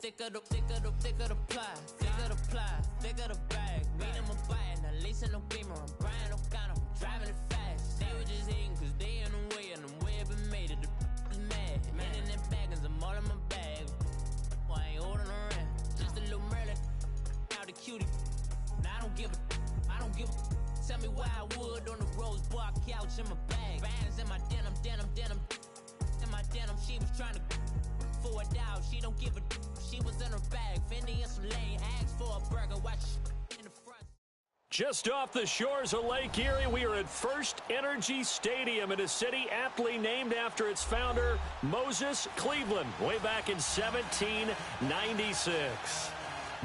thicker the pie, thicker the ply, thicker the bag. Meet them a bite, now leasing no beamer. I'm Brian O'Connor, I'm driving it fast. They were just hating cause they in the way, and the way I've been made it, the is mad. Man in that bag, cause I'm all in my bag. Well, I ain't holding around, just a little Merlin, out the cutie. Now I don't give a. Tell me why I would on the rose bar couch in my bag. Bands in my denim. In my denim, she was trying to for a doubt. She don't give a. She was in her bag. Fendi and some lane. Asked for a burger. Watch in the front. Just off the shores of Lake Erie, we are at First Energy Stadium in a city aptly named after its founder, Moses Cleveland, way back in 1796.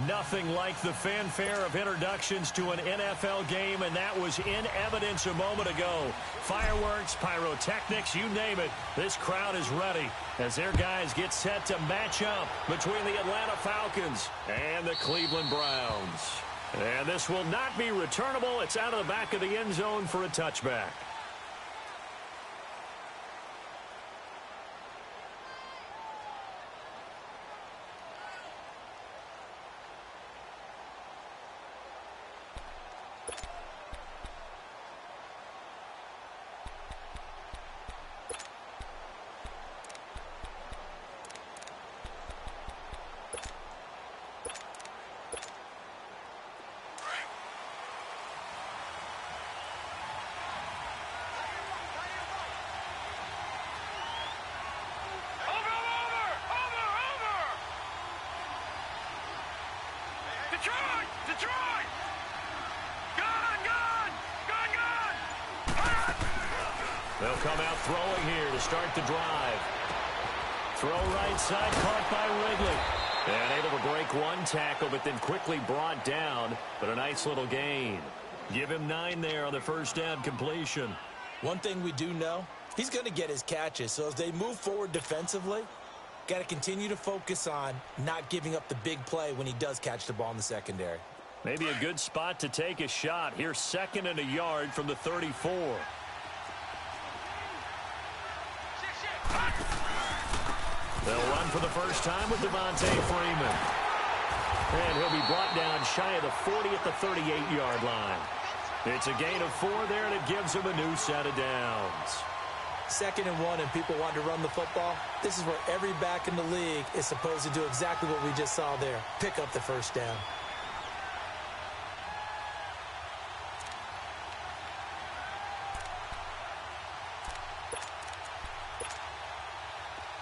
Nothing like the fanfare of introductions to an NFL game, and that was in evidence a moment ago. Fireworks, pyrotechnics, you name it. This crowd is ready as their guys get set to match up between the Atlanta Falcons and the Cleveland Browns. And this will not be returnable. It's out of the back of the end zone for a touchback. They'll come out throwing here to start the drive. Throw right side, caught by Wrigley. And able to break one tackle, but then quickly brought down. But a nice little gain. Give him 9 there on the first down completion. One thing we do know, he's going to get his catches. So as they move forward defensively, got to continue to focus on not giving up the big play when he does catch the ball in the secondary. Maybe a good spot to take a shot. Here's 2nd and a yard from the 34. They'll run for the first time with Devontae Freeman. And he'll be brought down shy of the 40 at the 38-yard line. It's a gain of 4 there, and it gives him a new set of downs. 2nd and 1, and people want to run the football. This is where every back in the league is supposed to do exactly what we just saw there. Pick up the first down.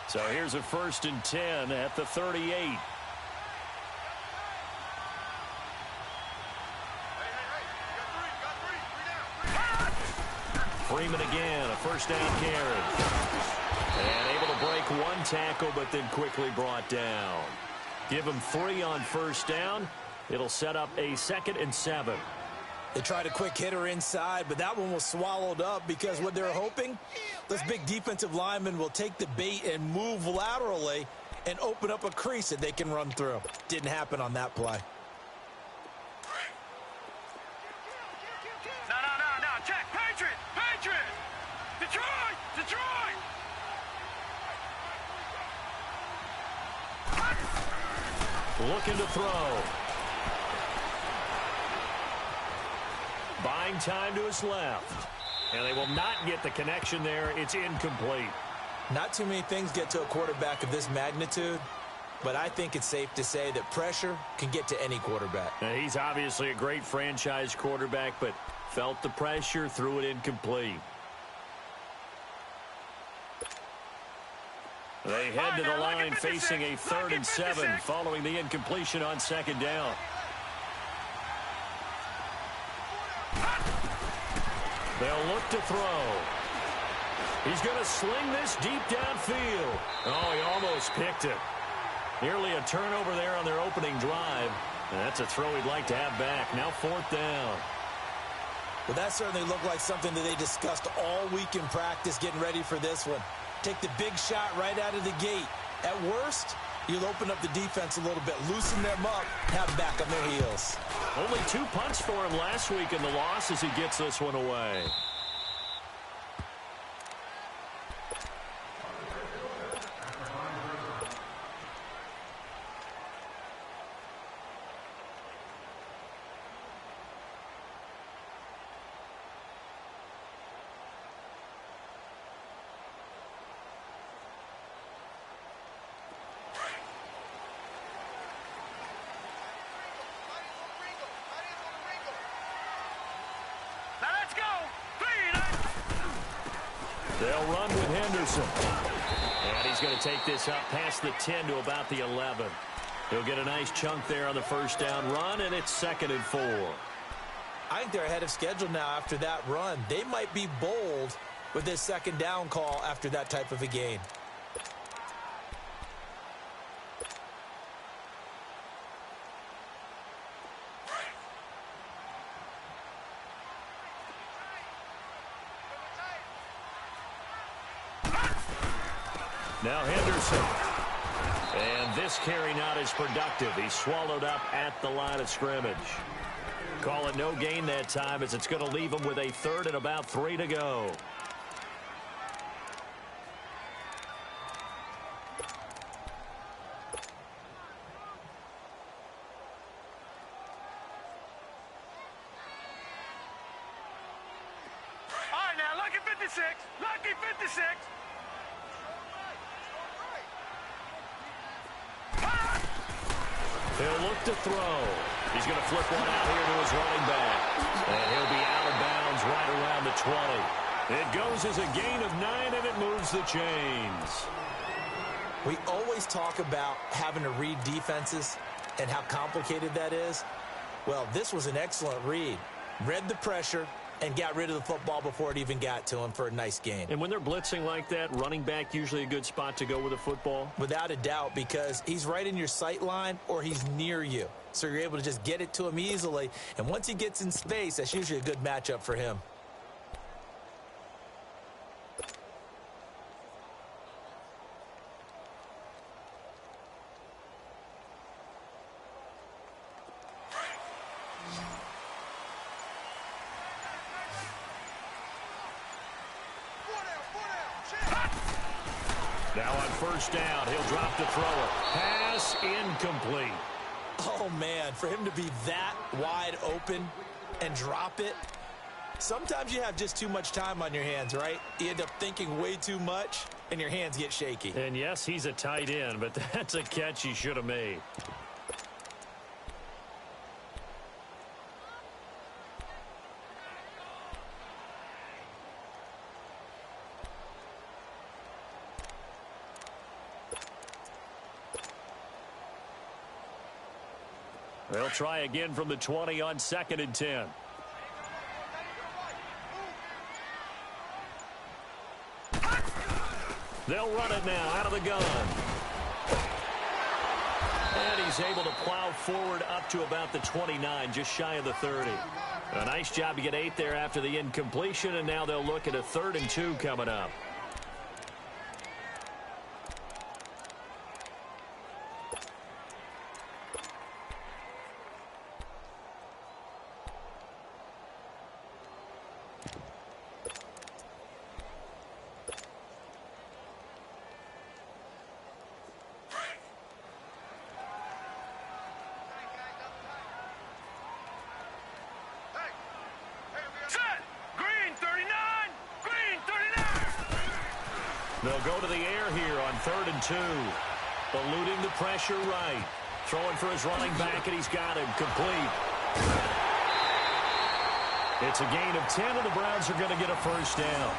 So here's a 1st and 10 at the 38. Freeman again, a first down carry. And able to break one tackle, but then quickly brought down. Give him 3 on first down. It'll set up a 2nd and 7. They tried a quick hitter inside, but that one was swallowed up because what they're hoping, those big defensive linemen will take the bait and move laterally and open up a crease that they can run through. Didn't happen on that play. No. Check. Patriot. Detroit. Looking to throw. Buying time to his left. And they will not get the connection there. It's incomplete. Not too many things get to a quarterback of this magnitude, but I think it's safe to say that pressure can get to any quarterback. Now, he's obviously a great franchise quarterback, but felt the pressure, threw it incomplete. They head to the line facing a 3rd and 7 following the incompletion on 2nd down. They'll look to throw. He's going to sling this deep downfield. Oh, he almost picked it. Nearly a turnover there on their opening drive. And that's a throw he'd like to have back. Now 4th down. Well, that certainly looked like something that they discussed all week in practice getting ready for this one. Take the big shot right out of the gate. At worst, you'll open up the defense a little bit, loosen them up, have them back on their heels. Only 2 punts for him last week in the loss as he gets this one away. They'll run with Henderson. And he's going to take this up past the 10 to about the 11. He'll get a nice chunk there on the first down run, and it's 2nd and 4. I think they're ahead of schedule now after that run. They might be bold with this 2nd down call after that type of a gain. Now Henderson. And this carry not as productive. He's swallowed up at the line of scrimmage. Call it no gain that time as it's going to leave him with a 3rd and about 3 to go. All right, now, lucky 56. Lucky 56. He'll look to throw. He's going to flip one out here to his running back. And he'll be out of bounds right around the 20. It goes as a gain of 9, and it moves the chains. We always talk about having to read defenses and how complicated that is. Well, this was an excellent read. Read the pressure and got rid of the football before it even got to him for a nice gain. And when they're blitzing like that, running back usually a good spot to go with a football? Without a doubt, because he's right in your sight line or he's near you. So you're able to just get it to him easily. And once he gets in space, that's usually a good matchup for him. Now on first down, he'll drop to throw it. Pass incomplete. Oh, man, for him to be that wide open and drop it, sometimes you have just too much time on your hands, right? You end up thinking way too much, and your hands get shaky. And, yes, he's a tight end, but that's a catch he should have made. They'll try again from the 20 on 2nd and 10. They'll run it now out of the gun. And he's able to plow forward up to about the 29, just shy of the 30. A nice job to get 8 there after the incompletion, and now they'll look at a 3rd and 2 coming up. They'll go to the air here on 3rd and 2. Eluding the pressure right. Throwing for his running back, and he's got him complete. It's a gain of 10, and the Browns are going to get a first down.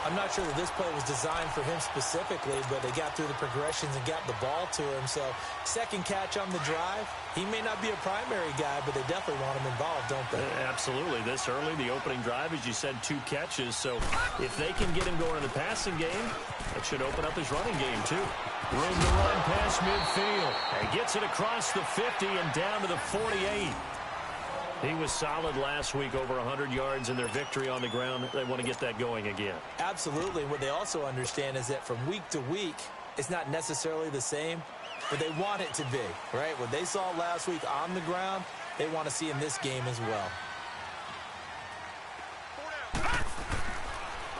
I'm not sure that this play was designed for him specifically, but they got through the progressions and got the ball to him. So, second catch on the drive. He may not be a primary guy, but they definitely want him involved, don't they? Absolutely. This early, the opening drive, as you said, 2 catches. So, if they can get him going in the passing game, that should open up his running game, too. Room to run past midfield. And gets it across the 50 and down to the 48. He was solid last week, over 100 yards in their victory on the ground. They want to get that going again. Absolutely. What they also understand is that from week to week, it's not necessarily the same, but they want it to be, right? What they saw last week on the ground, they want to see in this game as well.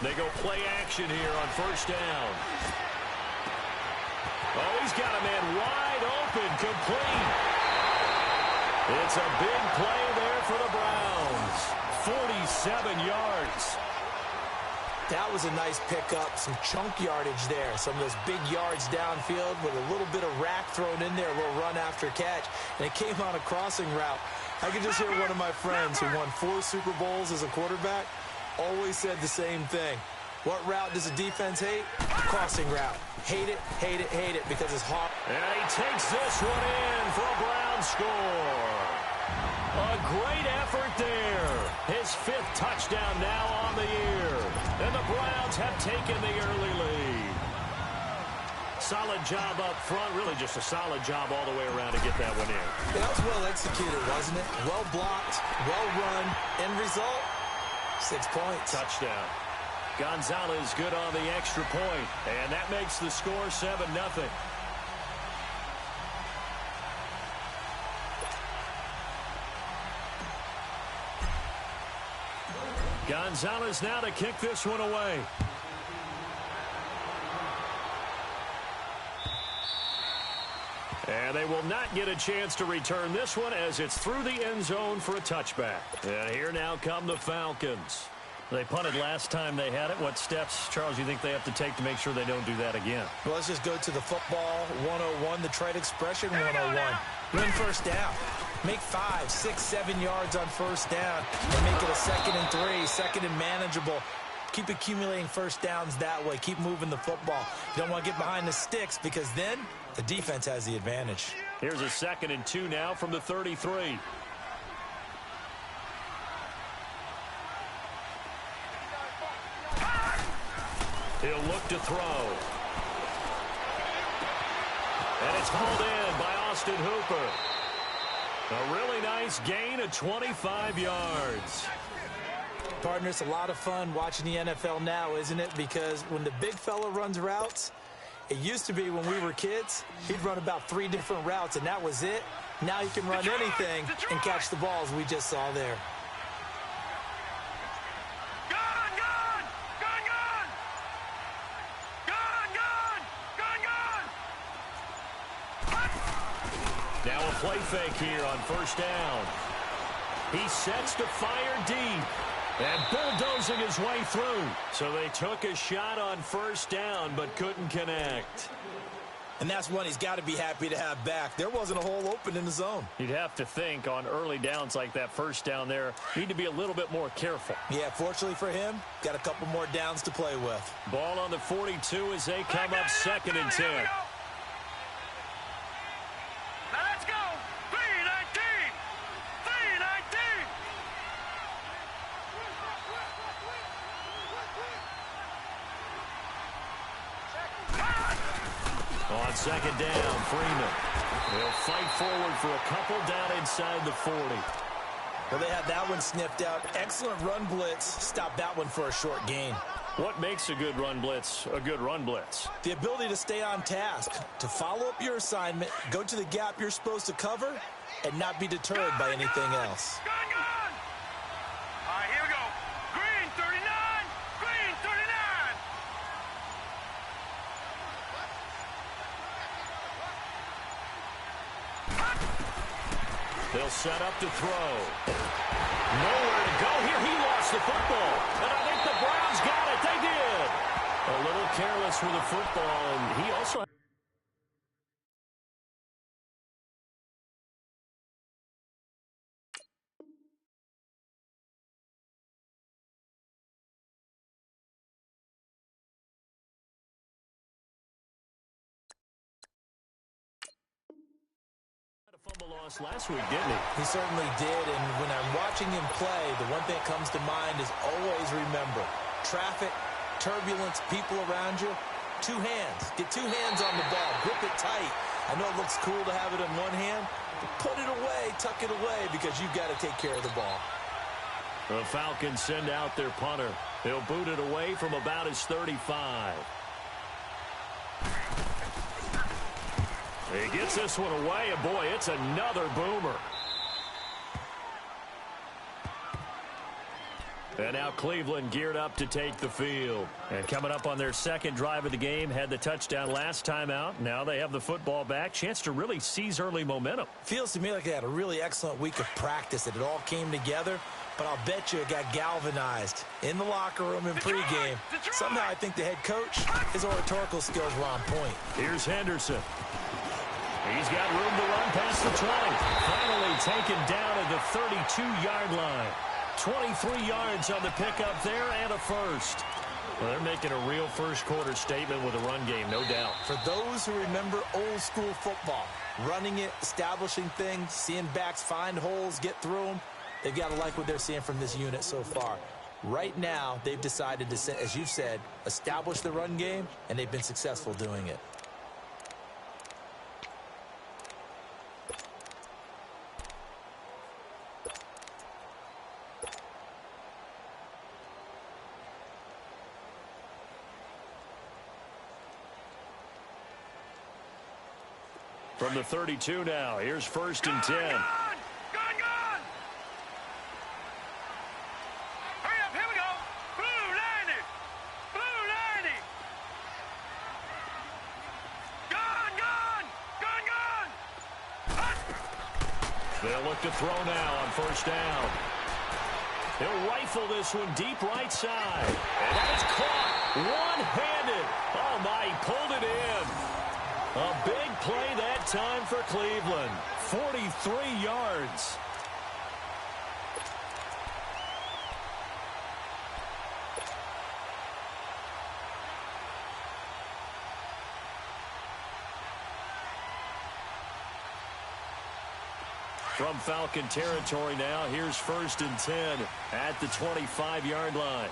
They go play action here on first down. Oh, he's got a man wide open, complete. It's a big play there for the Browns. 47 yards. That was a nice pickup, some chunk yardage there. Some of those big yards downfield with a little bit of rack thrown in there, a little run after catch. And it came on a crossing route. I could just hear one of my friends who won 4 Super Bowls as a quarterback always said the same thing. What route does the defense hate? Crossing route. Hate it, hate it, hate it because it's hard. And he takes this one in for a Brown score. A great effort there. His 5th touchdown now on the year. And the Browns have taken the early lead. Solid job up front. Really just a solid job all the way around to get that one in. Yeah, that was well executed, wasn't it? Well blocked, well run. End result, 6 points. Touchdown. Gonzalez good on the extra point. And that makes the score 7-0. Gonzalez now to kick this one away. And they will not get a chance to return this one as it's through the end zone for a touchback. And here now come the Falcons. They punted last time they had it. What steps, Charles, do you think they have to take to make sure they don't do that again? Well, let's just go to the football 101, the trade expression 101. Win first down. Make 5, 6, 7 yards on first down and make it a 2nd and 3, 2nd and manageable. Keep accumulating first downs that way. Keep moving the football. You don't want to get behind the sticks because then the defense has the advantage. Here's a 2nd and 2 now from the 33. He'll look to throw. And it's hauled in by Austin Hooper. A really nice gain of 25 yards. Partner, it's a lot of fun watching the NFL now, isn't it? Because when the big fella runs routes, it used to be when we were kids, he'd run about 3 different routes, and that was it. Now he can run anything and catch the balls we just saw there. Now a play fake here on first down. He sets to fire deep. And bulldozing his way through. So they took a shot on first down, but couldn't connect. And that's one he's got to be happy to have back. There wasn't a hole open in the zone. You'd have to think on early downs like that first down there, need to be a little bit more careful. Yeah, fortunately for him, got a couple more downs to play with. Ball on the 42 as they come up 2nd and 10. Now let's go. 3-19. 3-19. On 2nd down, Freeman. He'll fight forward for a couple down inside the 40. Well, they had that one sniffed out. Excellent run blitz. Stopped that one for a short gain. What makes a good run blitz a good run blitz? The ability to stay on task, to follow up your assignment, go to the gap you're supposed to cover, and not be deterred by anything else. Gun! All right, here we go. Green 39. Green 39. They'll set up to throw. Nowhere to go here. He lost the football. And I think the Browns got it. They did. A little careless with the football. And he also... fumble loss last week, didn't he? He certainly did, and when I'm watching him play, the one thing that comes to mind is always remember, traffic, turbulence, people around you, 2 hands. Get 2 hands on the ball. Grip it tight. I know it looks cool to have it in one hand, but put it away, tuck it away, because you've got to take care of the ball. The Falcons send out their punter. He'll boot it away from about his 35. He gets this one away, and boy, it's another boomer. And now Cleveland geared up to take the field. And coming up on their 2nd drive of the game, had the touchdown last time out. Now they have the football back. Chance to really seize early momentum. Feels to me like they had a really excellent week of practice, that it all came together. But I'll bet you it got galvanized in the locker room in pregame. Somehow I think the head coach, his oratorical skills were on point. Here's Henderson. He's got room to run past the 20. Finally taken down at the 32-yard line. 23 yards on the pickup there and a first. Well, they're making a real first-quarter statement with a run game, no doubt. For those who remember old-school football, running it, establishing things, seeing backs find holes, get through them, they've got to like what they're seeing from this unit so far. Right now, they've decided to, as you said, establish the run game, and they've been successful doing it. From the 32 now, here's 1st and 10. Gone! Hurry up, here we go! Blue line it! Blue line it! Gone! They'll look to throw now on 1st down. He'll rifle this one deep right side. And that is caught one-handed. Oh, my, he pulled it in. A big play that time for Cleveland. 43 yards. From Falcon territory now, here's 1st and 10 at the 25-yard line.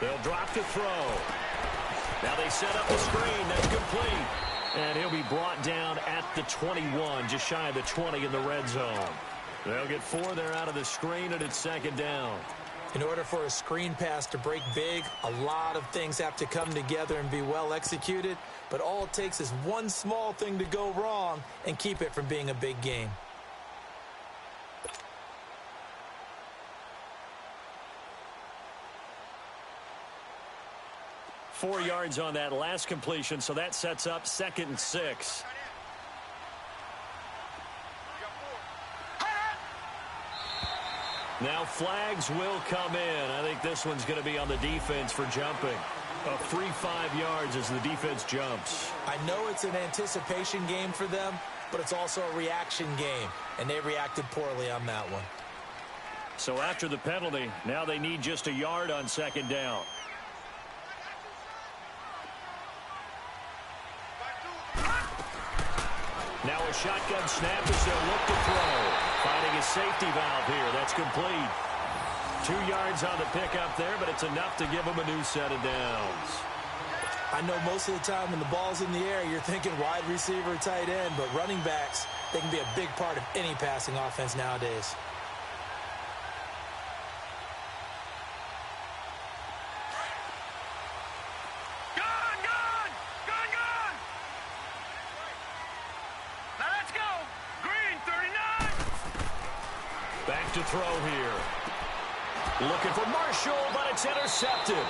They'll drop to throw. Now they set up the screen. That's complete. And he'll be brought down at the 21, just shy of the 20 in the red zone. They'll get 4 there out of the screen, and it's 2nd down. In order for a screen pass to break big, a lot of things have to come together and be well executed. But all it takes is one small thing to go wrong and keep it from being a big game. Four yards on that last completion, so that sets up 2nd and 6. Now flags will come in. I think this one's going to be on the defense for jumping. A free 5 yards as the defense jumps. I know it's an anticipation game for them, but it's also a reaction game, and they reacted poorly on that one. So after the penalty, now they need just a yard on 2nd down. Now a shotgun snap as they'll look to throw. Finding a safety valve here. That's complete. 2 yards on the pickup there, but it's enough to give them a new set of downs. I know most of the time when the ball's in the air, you're thinking wide receiver, tight end, but running backs, they can be a big part of any passing offense nowadays. To throw here. Looking for Marshall, but it's intercepted.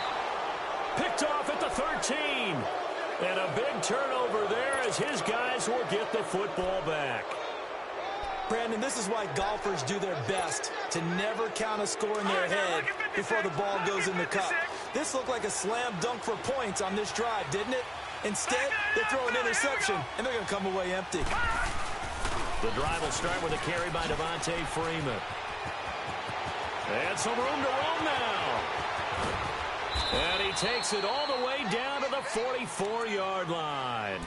Picked off at the 13. And a big turnover there as his guys will get the football back. Brandon, this is why golfers do their best to never count a score in their head before the ball goes in the cup. This looked like a slam dunk for points on this drive, didn't it? Instead, they throw an interception, and they're going to come away empty. The drive will start with a carry by Devontae Freeman. And some room to roam now. And he takes it all the way down to the 44-yard line.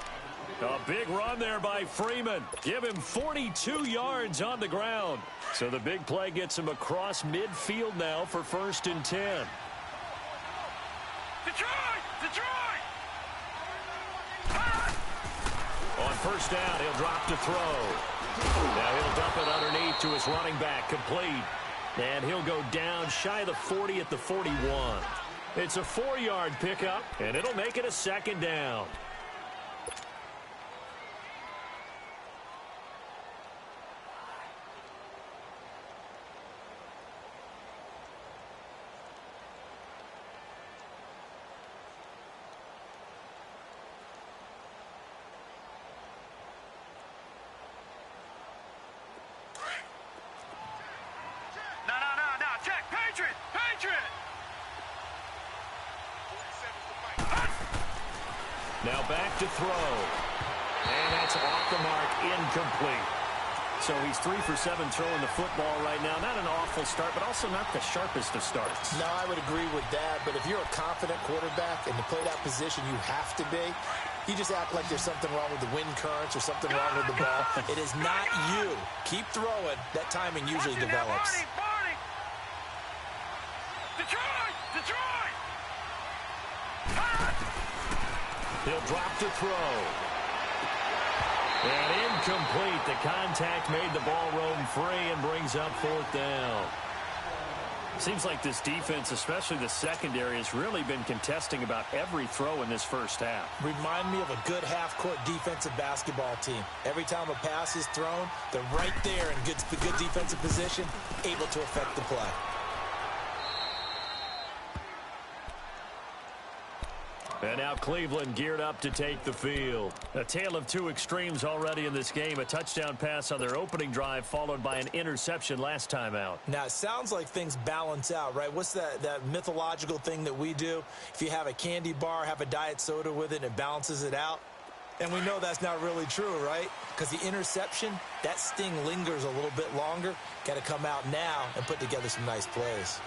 A big run there by Freeman. Give him 42 yards on the ground. So the big play gets him across midfield now for 1st and 10. Detroit! On 1st down, he'll drop to throw. Now he'll dump it underneath to his running back, complete. And he'll go down shy of the 40 at the 41. It's a 4-yard pickup, and it'll make it a 2nd down. Now back to throw. And that's off the mark, incomplete. So he's 3 for 7 throwing the football right now. Not an awful start, but also not the sharpest of starts. No, I would agree with that. But if you're a confident quarterback and to play that position you have to be, you just act like there's something wrong with the wind currents or something wrong with the ball. It is not you. Keep throwing. That timing usually develops. Detroit! He'll drop to throw. And incomplete. The contact made the ball roam free and brings up 4th down. Seems like this defense, especially the secondary, has really been contesting about every throw in this first half. Remind me of a good half-court defensive basketball team. Every time a pass is thrown, they're right there in good defensive position, able to affect the play. And now Cleveland geared up to take the field. A tale of two extremes already in this game. A touchdown pass on their opening drive followed by an interception last time out. Now, it sounds like things balance out, right? What's that mythological thing that we do? If you have a candy bar, have a diet soda with it, and it balances it out. And we know that's not really true, right? Because the interception, that sting lingers a little bit longer. Got to come out now and put together some nice plays.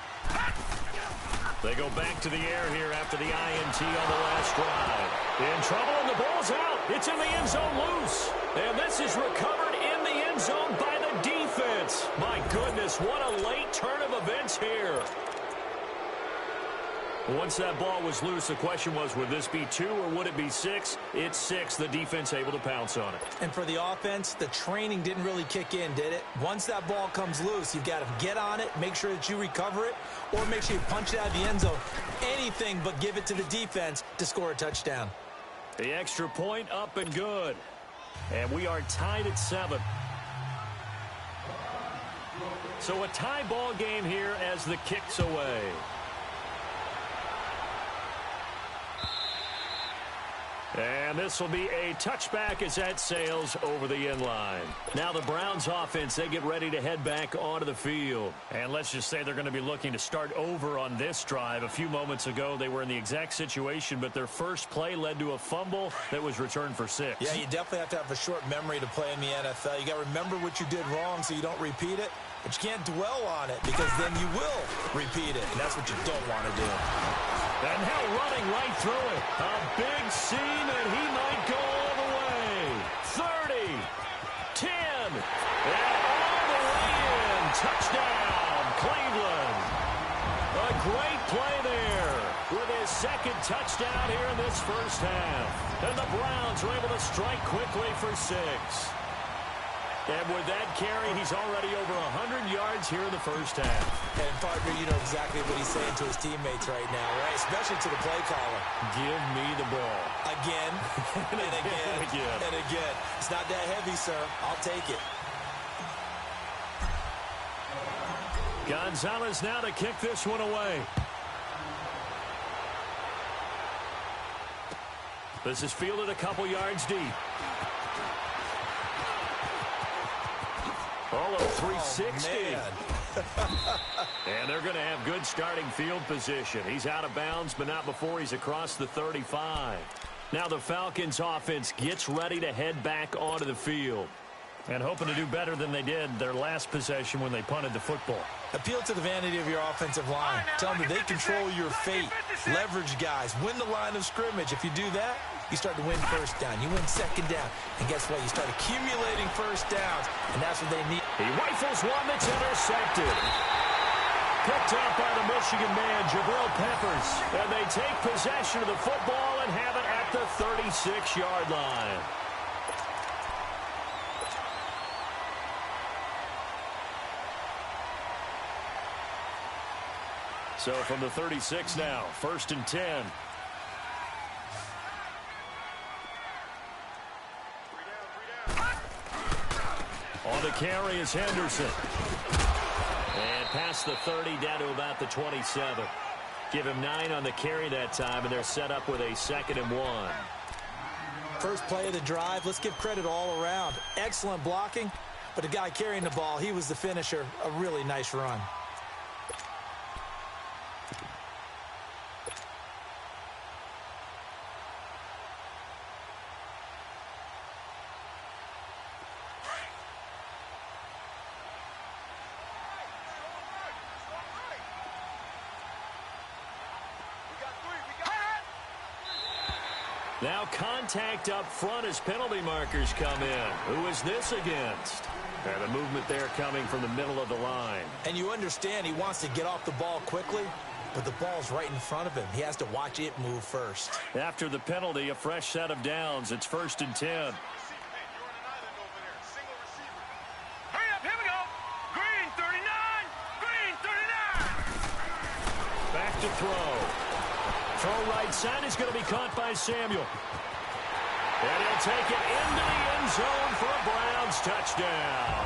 They go back to the air here after the INT on the last drive. In trouble, and the ball's out. It's in the end zone loose. And this is recovered in the end zone by the defense. My goodness, what a late turn of events here. Once that ball was loose, the question was, would this be 2 or would it be 6? It's 6. The defense able to pounce on it. And for the offense, the training didn't really kick in, did it? Once that ball comes loose, you've got to get on it, make sure that you recover it, or make sure you punch it out of the end zone. Anything but give it to the defense to score a touchdown. The extra point up and good. And we are tied at 7. So a tie ball game here as the kick's away. And this will be a touchback as that sails over the end line. Now the Browns offense, they get ready to head back onto the field. And let's just say they're going to be looking to start over on this drive. A few moments ago, they were in the exact situation, but their first play led to a fumble that was returned for 6. Yeah, you definitely have to have a short memory to play in the NFL. You got to remember what you did wrong so you don't repeat it. But you can't dwell on it because then you will repeat it. And that's what you don't want to do. And now running right through it. A big seam, and he might go all the way. 30, 10, and all the way in. Touchdown, Cleveland. A great play there with his second touchdown here in this first half. And the Browns are able to strike quickly for 6. And with that carry, he's already over 100 yards here in the first half. And, partner, you know exactly what he's saying to his teammates right now, right? Especially to the play caller. Give me the ball. Again, and again, and again. It's not that heavy, sir. I'll take it. Gonzalez now to kick this one away. This is fielded a couple yards deep. All of 360. And they're going to have good starting field position. He's out of bounds, but not before he's across the 35. Now the Falcons offense gets ready to head back onto the field. And hoping to do better than they did their last possession when they punted the football. Appeal to the vanity of your offensive line. Tell them that they control your fate. Leverage guys. Win the line of scrimmage. If you do that, you start to win first down. You win second down. And guess what? You start accumulating first downs. And that's what they need. He rifles one that's intercepted. Picked up by the Michigan man, Jabril Peppers. And they take possession of the football and have it at the 36-yard line. So from the 36 now, 1st and 10. On the carry is Henderson. And past the 30 down to about the 27. Give him 9 on the carry that time, and they're set up with a 2nd and 1. First play of the drive, let's give credit all around. Excellent blocking, but the guy carrying the ball, he was the finisher. A really nice run. Now contact up front as penalty markers come in. Who is this against? And the movement there coming from the middle of the line. And you understand he wants to get off the ball quickly, but the ball's right in front of him. He has to watch it move first. After the penalty, a fresh set of downs. It's 1st and 10. Hurry up, here we go. Green 39, green 39. Back to throw. Throw right side is going to be caught by Samuel. And he'll take it into the end zone for a Browns touchdown.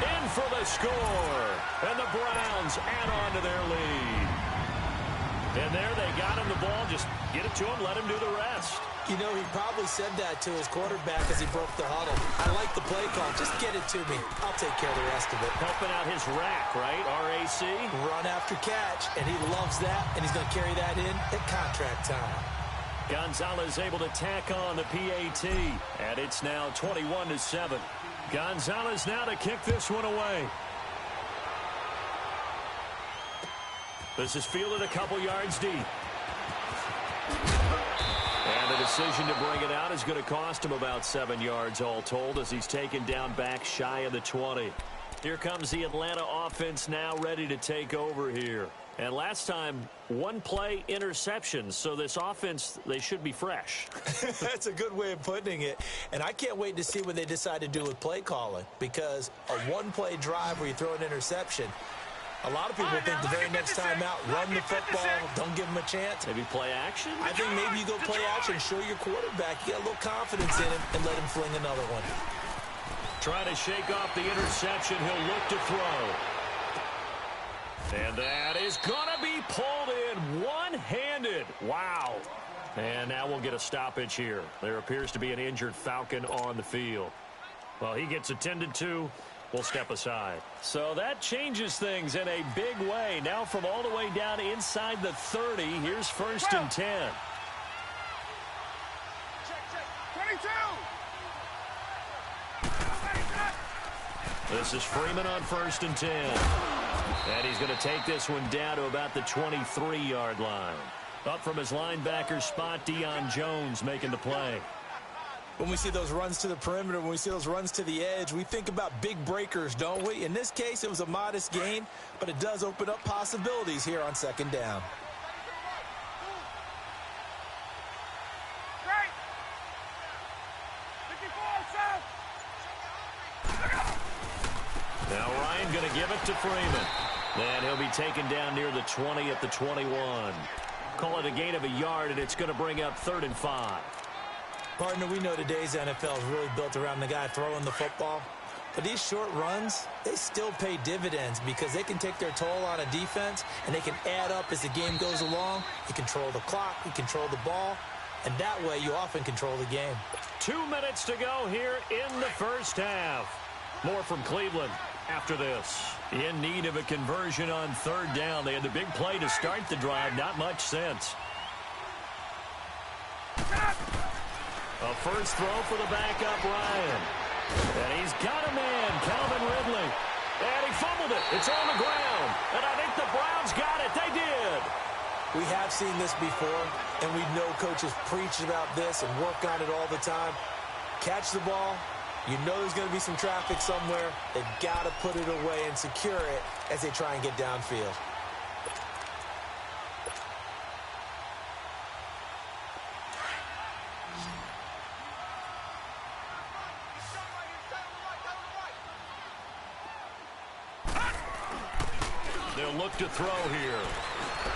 In for the score. And the Browns add on to their lead. And there they got him the ball. Just get it to him, let him do the rest. You know, he probably said that to his quarterback as he broke the huddle. I like the play call. Just get it to me. I'll take care of the rest of it. Helping out his rack, right? RAC. Run after catch, and he loves that, and he's going to carry that in at contract time. Gonzalez able to tack on the PAT, and it's now 21-7. Gonzalez now to kick this one away. This is fielded a couple yards deep. And the decision to bring it out is going to cost him about 7 yards all told as he's taken down back shy of the 20. Here comes the Atlanta offense now ready to take over here. And last time, one play interception, so this offense, they should be fresh. That's a good way of putting it. And I can't wait to see what they decide to do with play calling, because a one-play drive where you throw an interception, a lot of people think the very next time out, run the football, don't give them a chance. Maybe play action? I think maybe you go play action, show your quarterback you got a little confidence in him, and let him fling another one. Trying to shake off the interception, he'll look to throw. And that is going to be pulled in one-handed. Wow. And now we'll get a stoppage here. There appears to be an injured Falcon on the field. Well, he gets attended to. We'll step aside. So that changes things in a big way. Now from all the way down inside the 30, here's 1st and 10. Check. 22. This is Freeman on 1st and 10. And he's going to take this one down to about the 23-yard line. Up from his linebacker spot, Deion Jones making the play. When we see those runs to the perimeter, when we see those runs to the edge, we think about big breakers, don't we? In this case, it was a modest gain, but it does open up possibilities here on 2nd down. Right. 54, Now Ryan going to give it to Freeman. And he'll be taken down near the 20 at the 21. Call it a gain of a yard, and it's going to bring up 3rd and 5. Partner, we know today's NFL is really built around the guy throwing the football. But these short runs, they still pay dividends because they can take their toll on a defense, and they can add up as the game goes along. You control the clock, you control the ball, and that way you often control the game. 2 minutes to go here in the first half. More from Cleveland after this. In need of a conversion on 3rd down. They had the big play to start the drive. Not much sense. A first throw for the backup, Ryan. And he's got him in, Calvin Ridley. And he fumbled it. It's on the ground. And I think the Browns got it. They did. We have seen this before, and we know coaches preach about this and work on it all the time. Catch the ball. You know there's going to be some traffic somewhere. They've got to put it away and secure it as they try and get downfield. They'll look to throw here.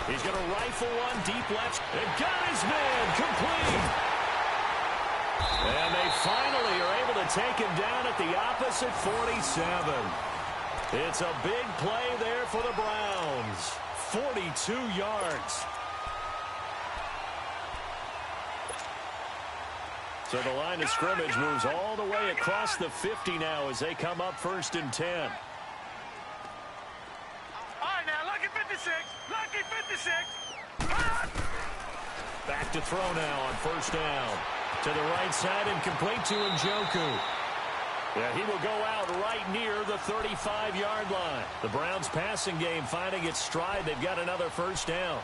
He's going to rifle one deep left. And got his man complete. And they finally are able to take him down at the opposite 47. It's a big play there for the Browns. 42 yards. So the line of scrimmage moves all the way across the 50 now as they come up 1st and 10. All right, now, lucky 56. Lucky 56. Back to throw now on 1st down. To the right side and complete to Njoku. Yeah, he will go out right near the 35-yard line. The Browns passing game finding its stride. They've got another 1st down.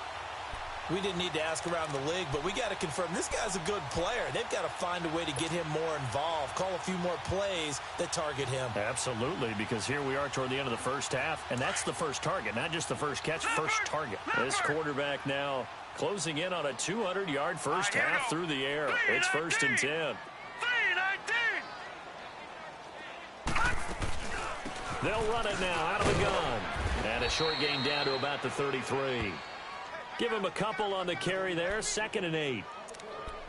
We didn't need to ask around the league, but we got to confirm this guy's a good player. They've got to find a way to get him more involved, call a few more plays that target him. Absolutely, because here we are toward the end of the first half, and that's the first target, not just the first catch, first target. This quarterback now closing in on a 200-yard first half through the air. It's 1st and 10. They'll run it now out of the gun. And a short gain down to about the 33. Give him a couple on the carry there. 2nd and 8.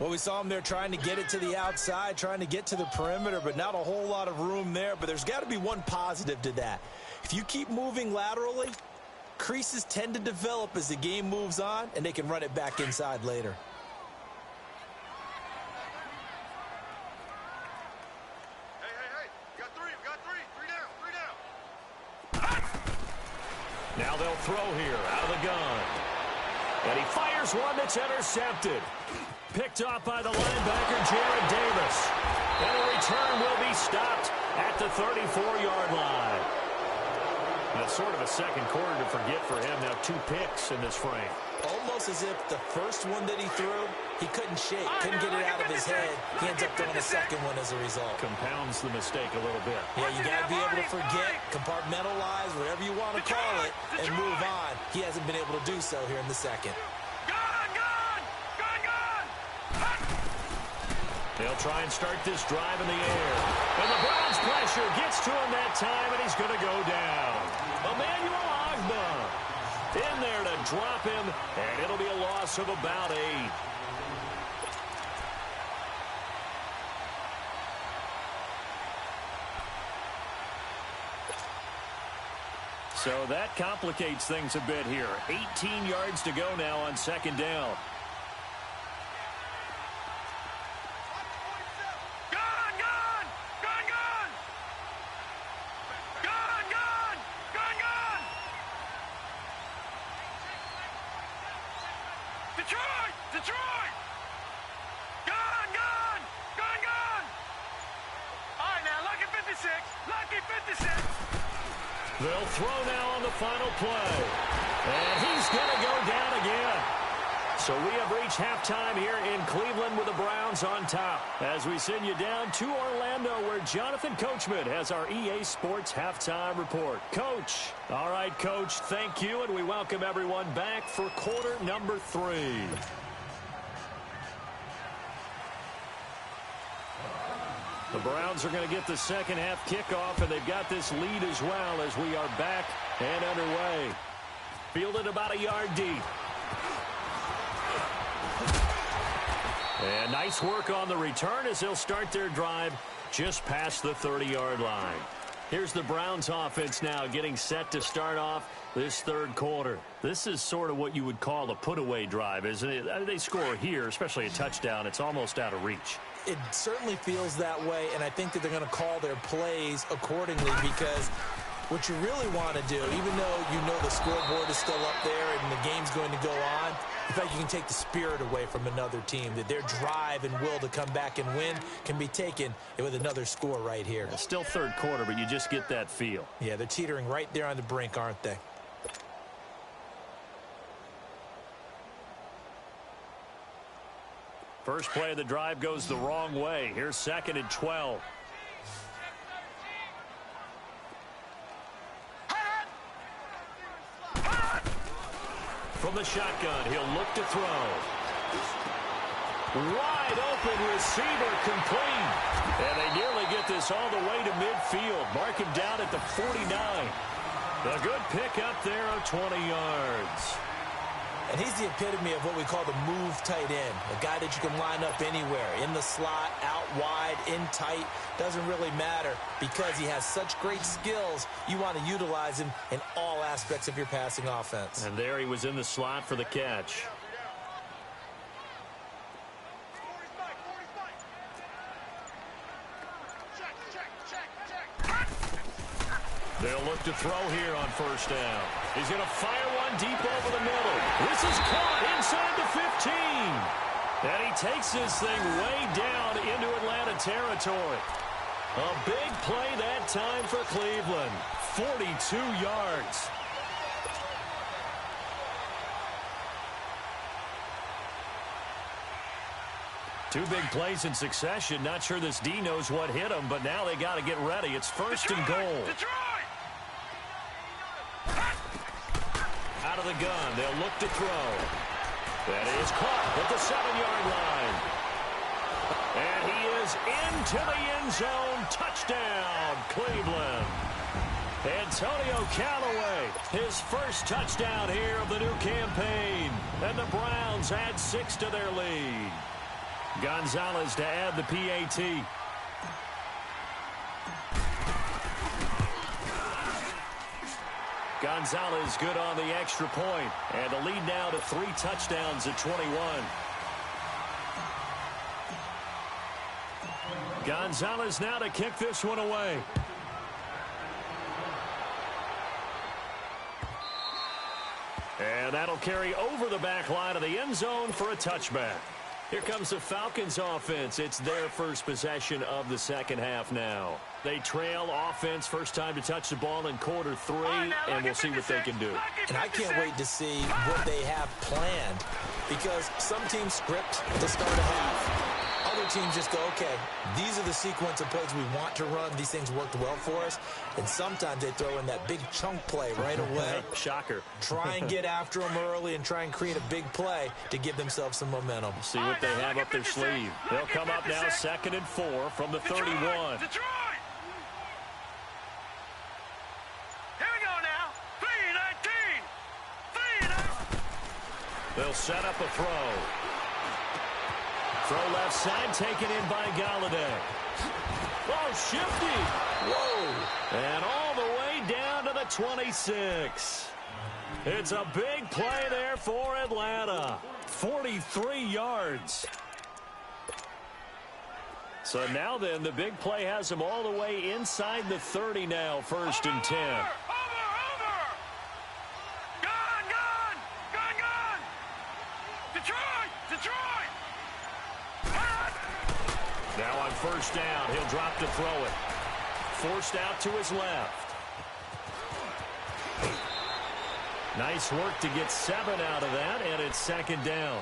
Well, we saw him there trying to get it to the outside, trying to get to the perimeter, but not a whole lot of room there. But there's got to be one positive to that. If you keep moving laterally, creases tend to develop as the game moves on, and they can run it back inside later. Now they'll throw here out of the gun. And he fires one that's intercepted. Picked off by the linebacker, Jared Davis. And the return will be stopped at the 34-yard line. That's sort of a second quarter to forget for him. Now 2 picks in this frame. Almost as if the first one that he threw, he couldn't shake, couldn't get it out of his head. He ends up throwing a second one as a result. Compounds the mistake a little bit. Yeah, you got to be able to forget, compartmentalize, whatever you want to call it, and move on. He hasn't been able to do so here in the second. They'll try and start this drive in the air. And the Browns' pressure gets to him that time, and he's going to go down. Emmanuel Agba in there to drop him, and it'll be a loss of about 8. So that complicates things a bit here. 18 yards to go now on 2nd down. Detroit! Gun! All right, now, lucky 56. They'll throw now on the final play. And he's going to go down again. So we have reached halftime here in Cleveland with the Browns on top. As we send you down to Orlando, where Jonathan Coachman has our EA Sports halftime report. Coach. All right, Coach, thank you, and we welcome everyone back for quarter number 3. The Browns are going to get the second half kickoff, and they've got this lead as well as we are back and underway. Fielded about a yard deep. And nice work on the return as they'll start their drive just past the 30-yard line. Here's the Browns offense now getting set to start off this third quarter. This is sort of what you would call a put-away drive, isn't it? They score here, especially a touchdown. It's almost out of reach. It certainly feels that way, and I think that they're going to call their plays accordingly, because what you really want to do, even though you know the scoreboard is still up there and the game's going to go on, in fact, you can take the spirit away from another team, that their drive and will to come back and win can be taken with another score right here. It's still third quarter, but you just get that feel. Yeah, they're teetering right there on the brink, aren't they? First play of the drive goes the wrong way. Here's 2nd and 12. From the shotgun, he'll look to throw. Wide open receiver complete. And they nearly get this all the way to midfield. Mark him down at the 49. A good pickup there of 20 yards. And he's the epitome of what we call the move tight end. A guy that you can line up anywhere. In the slot, out wide, in tight. Doesn't really matter because he has such great skills. You want to utilize him in all aspects of your passing offense. And there he was in the slot for the catch. They'll look to throw here on first down. He's going to fire one deep over the middle. This is caught inside the 15. And he takes this thing way down into Atlanta territory. A big play that time for Cleveland. 42 yards. Two big plays in succession. Not sure this D knows what hit him, but now they got to get ready. It's first and goal. Out of the gun. They'll look to throw. That is caught at the 7-yard line. And he is into the end zone. Touchdown, Cleveland. Antonio Callaway, his first touchdown here of the new campaign. And the Browns add 6 to their lead. Gonzalez to add the PAT. Gonzalez good on the extra point. And the lead now to 3 touchdowns at 21. Gonzalez now to kick this one away. And that'll carry over the back line of the end zone for a touchback. Here comes the Falcons offense. It's their first possession of the second half now. They trail offense, first time to touch the ball in quarter 3, and we'll see what they can do. And I can't wait to see what they have planned, because some teams script to start a half. Other teams just go, okay, these are the sequence of plays we want to run. These things worked well for us. And sometimes they throw in that big chunk play right away. Shocker. Try and get after them early and try and create a big play to give themselves some momentum. See what they have up their sleeve. They'll come up now 2nd and 4 from the 31. Detroit! Here we go now. 3-19. They'll set up a throw. Throw left side, taken in by Galladay. Oh, shifty. Whoa. And all the way down to the 26. It's a big play there for Atlanta. 43 yards. So now then, the big play has them all the way inside the 30 now, 1st and 10. Over! Gone! Detroit! Now on 1st down, he'll drop to throw it. Forced out to his left. Nice work to get 7 out of that, and it's 2nd down.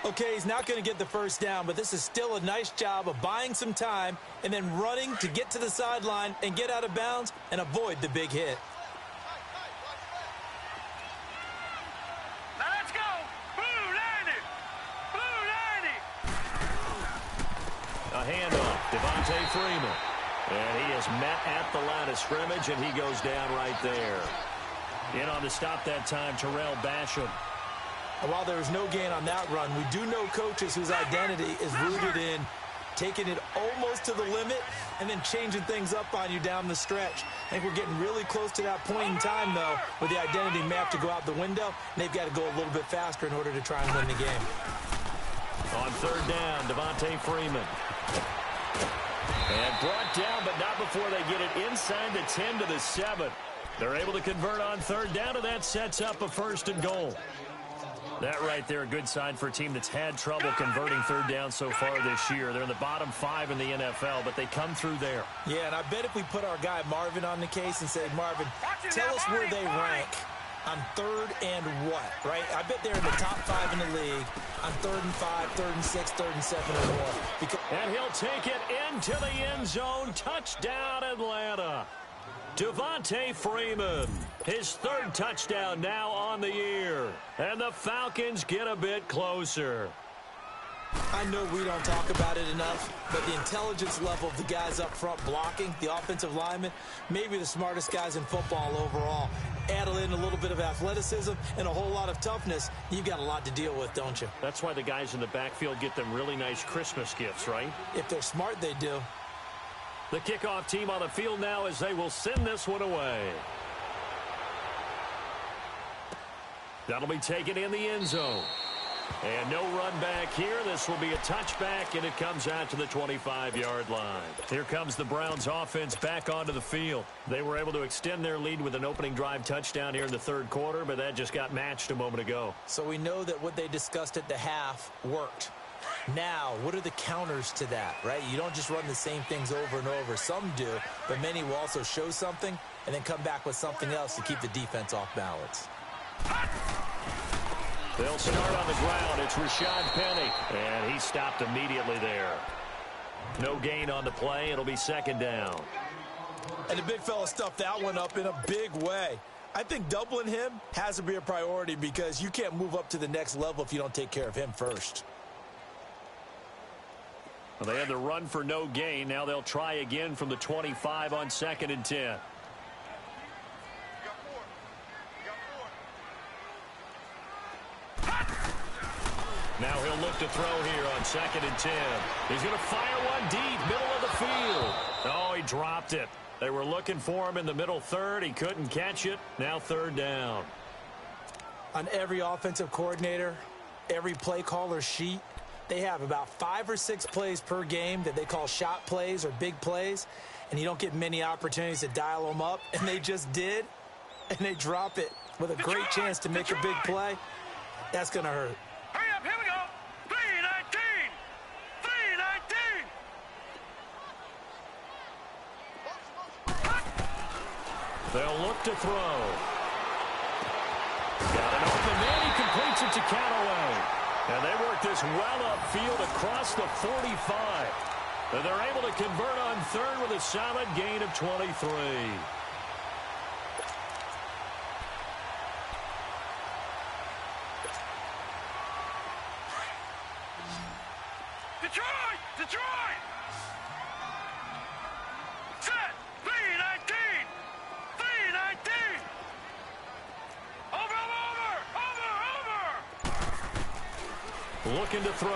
Okay, he's not going to get the 1st down, but this is still a nice job of buying some time and then running to get to the sideline and get out of bounds and avoid the big hit. Now let's go! Blue 90! A handoff, Devontae Freeman. And he is met at the line of scrimmage, and he goes down right there. In on the stop that time, Terrell Basham. While there was no gain on that run, we do know coaches whose identity is rooted in taking it almost to the limit and then changing things up on you down the stretch. I think we're getting really close to that point in time, though, where the identity may have to go out the window, and they've got to go a little bit faster in order to try and win the game. On 3rd down, Devontae Freeman. And brought down, but not before they get it inside the 10 to the 7. They're able to convert on 3rd down, and that sets up a 1st and goal. That right there, a good sign for a team that's had trouble converting 3rd down so far this year. They're in the bottom 5 in the NFL, but they come through there. Yeah, and I bet if we put our guy Marvin on the case and say, Marvin, tell us where they rank on 3rd and what, right? I bet they're in the top 5 in the league on 3rd and 5, 3rd and 6, 3rd and 7 or more. And he'll take it into the end zone. Touchdown, Atlanta. Devontae Freeman, his 3rd touchdown now on the year. And the Falcons get a bit closer. I know we don't talk about it enough, but the intelligence level of the guys up front blocking, the offensive linemen, maybe the smartest guys in football overall. Add in a little bit of athleticism and a whole lot of toughness, you've got a lot to deal with, don't you? That's why the guys in the backfield get them really nice Christmas gifts, right? If they're smart, they do. The kickoff team on the field now as they will send this one away. That'll be taken in the end zone. And no run back here. This will be a touchback, and it comes out to the 25-yard line. Here comes the Browns offense back onto the field. They were able to extend their lead with an opening drive touchdown here in the 3rd quarter, but that just got matched a moment ago. So we know that what they discussed at the half worked. Now, what are the counters to that, right? You don't just run the same things over and over. Some do, but many will also show something and then come back with something else to keep the defense off balance. They'll start on the ground. It's Rashad Penny, and he stopped immediately there. No gain on the play. It'll be second down. And the big fella stuffed that one up in a big way. I think doubling him has to be a priority because you can't move up to the next level if you don't take care of him first. Well, they had the run for no gain. Now they'll try again from the 25 on 2nd and 10. Now he'll look to throw here on 2nd and 10. He's going to fire one deep, middle of the field. Oh, he dropped it. They were looking for him in the middle third. He couldn't catch it. Now 3rd down. On every offensive coordinator, every play caller sheet, they have about 5 or 6 plays per game that they call shot plays or big plays, and you don't get many opportunities to dial them up, and they just did, and they drop it with a great chance to make a big play. That's going to hurt. Hurry up, here we go. 3-19. 3-19. They'll look to throw. Got an open man. He completes it to Callaway. And they work this well upfield across the 45. And they're able to convert on 3rd with a solid gain of 23. Detroit! Detroit! Set! 3-19! 3-19! Over! Looking to throw.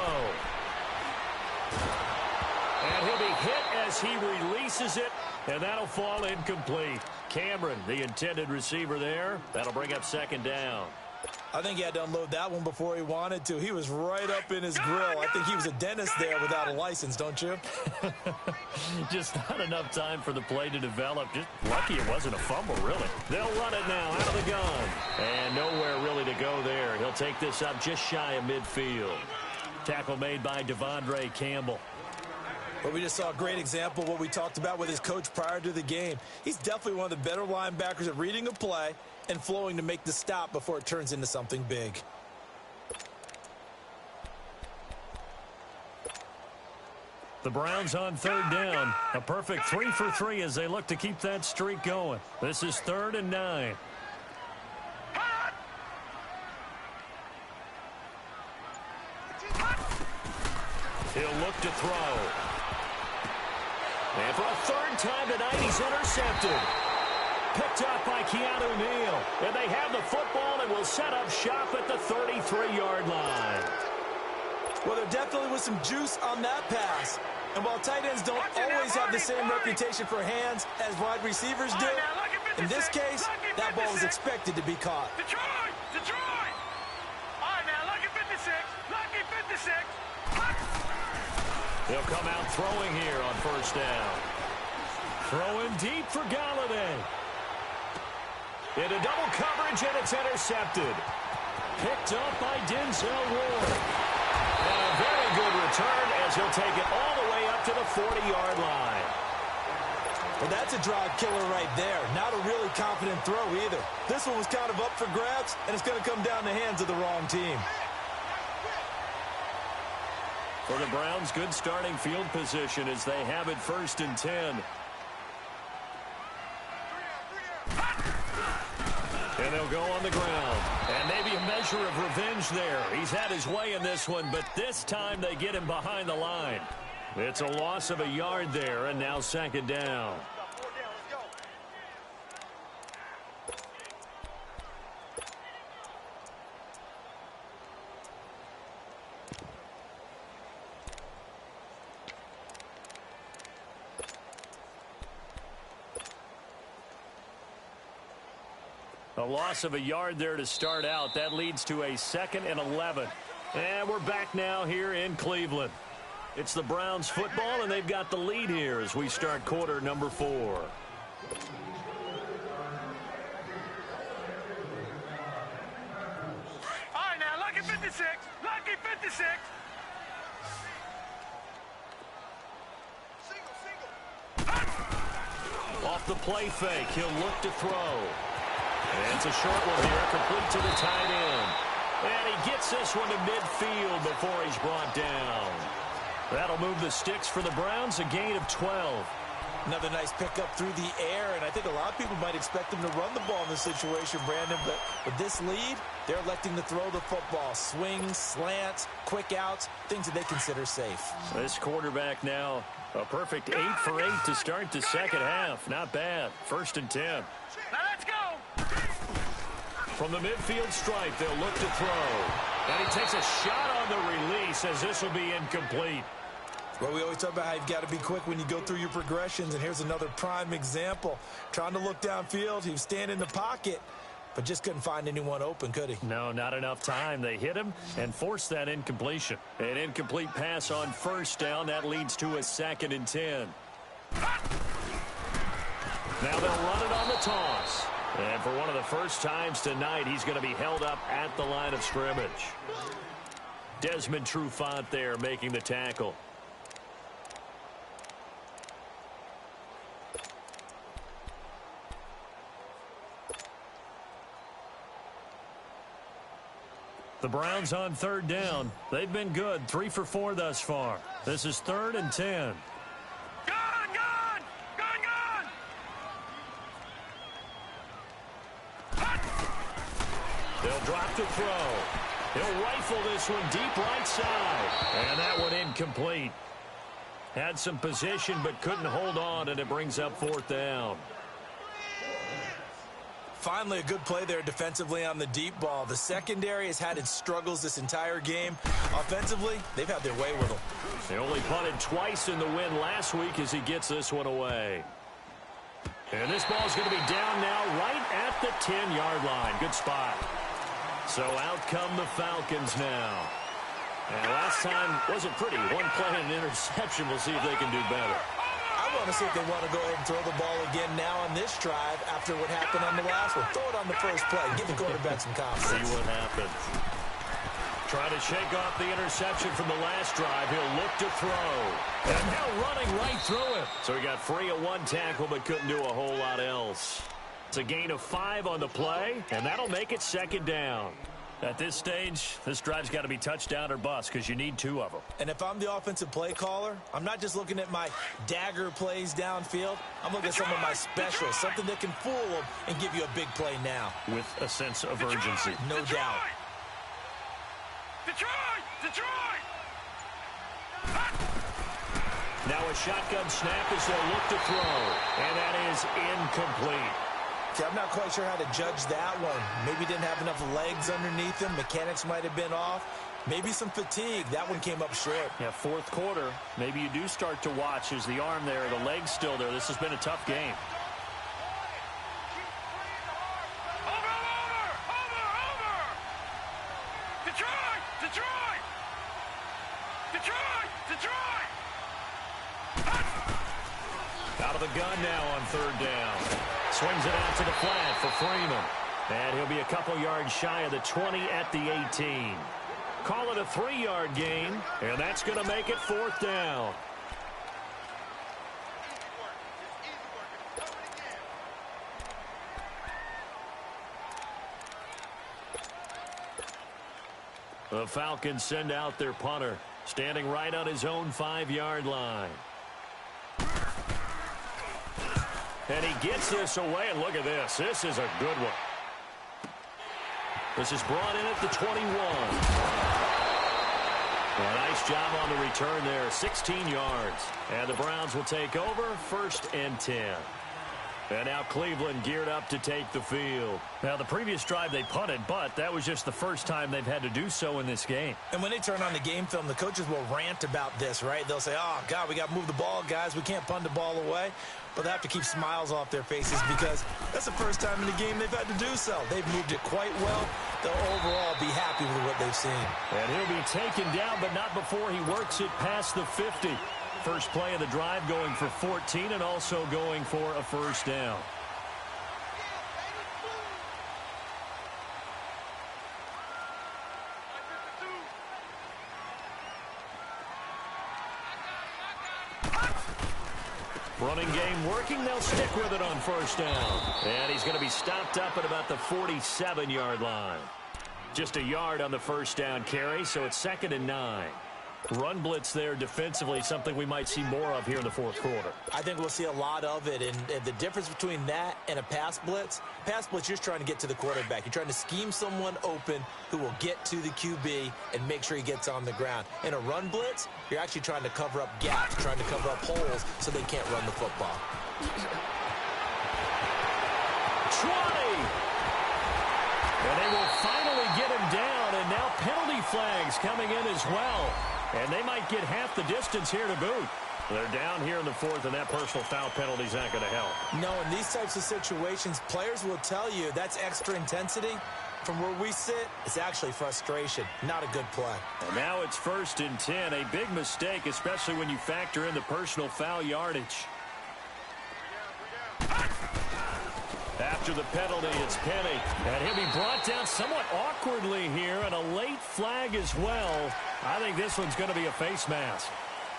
And he'll be hit as he releases it, and that'll fall incomplete. Cameron, the intended receiver there. That'll bring up 2nd down. I think he had to unload that one before he wanted to. He was right up in his grill. I think he was a dentist there without a license, don't you? Just not enough time for the play to develop. Just lucky it wasn't a fumble, really. They'll run it now out of the gun. And nowhere really to go there. He'll take this up just shy of midfield. Tackle made by Devondre Campbell. But we just saw a great example of what we talked about with his coach prior to the game. He's definitely one of the better linebackers at reading a play and flowing to make the stop before it turns into something big. The Browns on 3rd down. A perfect 3 for 3 as they look to keep that streak going. This is 3rd and 9. He'll look to throw. And for a 3rd time tonight, he's intercepted. Picked up by Keanu Neal. And they have the football and will set up shop at the 33-yard line. Well, there definitely was some juice on that pass. And while tight ends don't always have the same reputation for hands as wide receivers do, in this case, that ball was expected to be caught. Detroit! Detroit! All right, now, lucky 56. Lucky 56. They'll come out throwing here on 1st down. Throwing deep for Galladay. Into double coverage, and it's intercepted. Picked up by Denzel Ward. And a very good return as he'll take it all the way up to the 40-yard line. Well, that's a drive killer right there. Not a really confident throw either. This one was kind of up for grabs, and it's going to come down the hands of the wrong team. For the Browns, good starting field position as they have it 1st and 10. And they'll go on the ground. And maybe a measure of revenge there. He's had his way in this one, but this time they get him behind the line. It's a loss of a yard there, and now 2nd down. A loss of a yard there to start out. That leads to a 2nd and 11. And we're back now here in Cleveland. It's the Browns football, and they've got the lead here as we start quarter number 4. All right, now, lucky 56. Lucky 56. Off the play fake, he'll look to throw. And it's a short one here, complete to the tight end. And he gets this one to midfield before he's brought down. That'll move the sticks for the Browns, a gain of 12. Another nice pickup through the air, and I think a lot of people might expect them to run the ball in this situation, Brandon, but with this lead, they're electing to throw the football. Swings, slants, quick outs, things that they consider safe. This quarterback now, a perfect 8 for 8 to start the second half. Not bad. 1st and 10. Now let's go. From the midfield stripe, they'll look to throw. And he takes a shot on the release as this will be incomplete. Well, we always talk about how you've got to be quick when you go through your progressions, and here's another prime example. Trying to look downfield, he was standing in the pocket, but just couldn't find anyone open, could he? No, not enough time. They hit him and forced that incompletion. An incomplete pass on 1st down. That leads to a 2nd and 10. Now they'll run it on the toss. And for one of the first times tonight, he's going to be held up at the line of scrimmage. Desmond Trufant there making the tackle. The Browns on 3rd down. They've been good, 3 for 4 thus far. This is 3rd and 10. They'll drop the throw. He'll rifle this one deep right side. And that one incomplete. Had some position but couldn't hold on, and it brings up 4th down. Finally, a good play there defensively on the deep ball. The secondary has had its struggles this entire game. Offensively, they've had their way with them. They only punted twice in the win last week as he gets this one away. And this ball's going to be down now right at the 10-yard line. Good spot. So out come the Falcons now. And last time wasn't pretty. One play and an interception. We'll see if they can do better. I want to see if they want to go ahead and throw the ball again now on this drive after what happened on the last one. Throw it on the first play. Give the quarterback some confidence. See what happens. Trying to shake off the interception from the last drive. He'll look to throw. And now running right through it. So he got free of one tackle but couldn't do a whole lot else. It's a gain of 5 on the play, and that'll make it 2nd down. At this stage, this drive's got to be touchdown or bust because you need 2 of them. And if I'm the offensive play caller, I'm not just looking at my dagger plays downfield. I'm looking at some of my specials, something that can fool them and give you a big play now. With a sense of urgency. No doubt. Detroit! Now a shotgun snap as they'll look to throw. And that is incomplete. See, I'm not quite sure how to judge that one. Maybe didn't have enough legs underneath him. Mechanics might have been off. Maybe some fatigue. That one came up short. Yeah, 4th quarter. Maybe you do start to watch as the arm there, the leg's still there. This has been a tough game. Over! Detroit! Out of the gun now on 3rd down. Swings it out to the flat for Freeman. And he'll be a couple yards shy of the 20 at the 18. Call it a 3-yard gain, and that's going to make it 4th down. The Falcons send out their punter, standing right on his own 5-yard line. And he gets this away, and look at this. This is a good one. This is brought in at the 21. A nice job on the return there, 16 yards. And the Browns will take over, 1st and 10. And now Cleveland geared up to take the field. Now, the previous drive they punted, but that was just the first time they've had to do so in this game. And when they turn on the game film, the coaches will rant about this, right? They'll say, oh, God, we got to move the ball, guys. We can't punt the ball away. But they have to keep smiles off their faces because that's the first time in the game they've had to do so. They've moved it quite well. They'll overall be happy with what they've seen. And he'll be taken down, but not before he works it past the 50. First play of the drive going for 14 and also going for a 1st down. Running game working. They'll stick with it on 1st down. And he's going to be stopped up at about the 47-yard line. Just a yard on the first down carry, so it's 2nd and 9. Run blitz there defensively, something we might see more of here in the fourth quarter. I think we'll see a lot of it, and the difference between that and a pass blitz, you're just trying to get to the quarterback. You're trying to scheme someone open who will get to the QB and make sure he gets on the ground. In a run blitz, you're actually trying to cover up gaps, trying to cover up holes so they can't run the football. 20! And they will finally get him down, and now penalty flags coming in as well. And they might get half the distance here to boot. They're down here in the fourth, and that personal foul penalty's not going to help. No, in these types of situations, players will tell you that's extra intensity. From where we sit, it's actually frustration, not a good play. And now it's 1st and 10, a big mistake, especially when you factor in the personal foul yardage. After the penalty, it's Penny. And he'll be brought down somewhat awkwardly here, and a late flag as well. I think this one's going to be a face mask.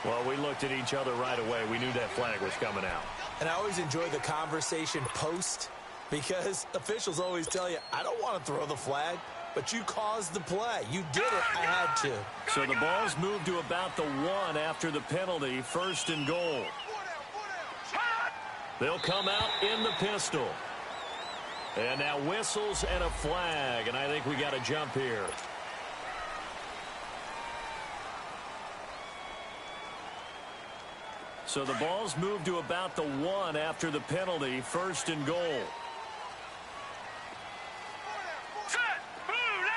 Well, we looked at each other right away. We knew that flag was coming out. And I always enjoy the conversation post, because officials always tell you, I don't want to throw the flag, but you caused the play. You did it. I had to. So the ball's moved to about the 1 after the penalty, 1st and goal. They'll come out in the pistol. And now whistles and a flag, and I think we got a jump here. So the ball's moved to about the 1 after the penalty, 1st and goal.